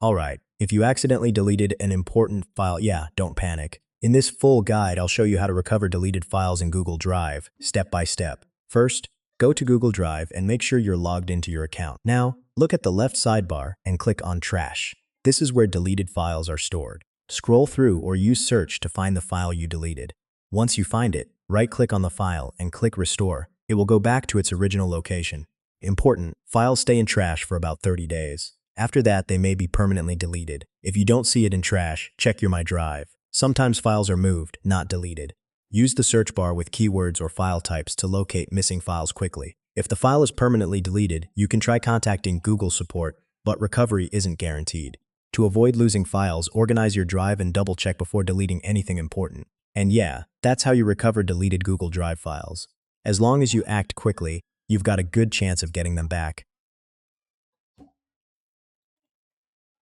Alright, if you accidentally deleted an important file, don't panic. In this full guide, I'll show you how to recover deleted files in Google Drive, step by step. First, go to Google Drive and make sure you're logged into your account. Now, look at the left sidebar and click on Trash. This is where deleted files are stored. Scroll through or use Search to find the file you deleted. Once you find it, right-click on the file and click Restore. It will go back to its original location. Important, files stay in trash for about 30 days. After that, they may be permanently deleted. If you don't see it in trash, check your My Drive. Sometimes files are moved, not deleted. Use the search bar with keywords or file types to locate missing files quickly. If the file is permanently deleted, you can try contacting Google support, but recovery isn't guaranteed. To avoid losing files, organize your drive and double-check before deleting anything important. And that's how you recover deleted Google Drive files. As long as you act quickly, you've got a good chance of getting them back.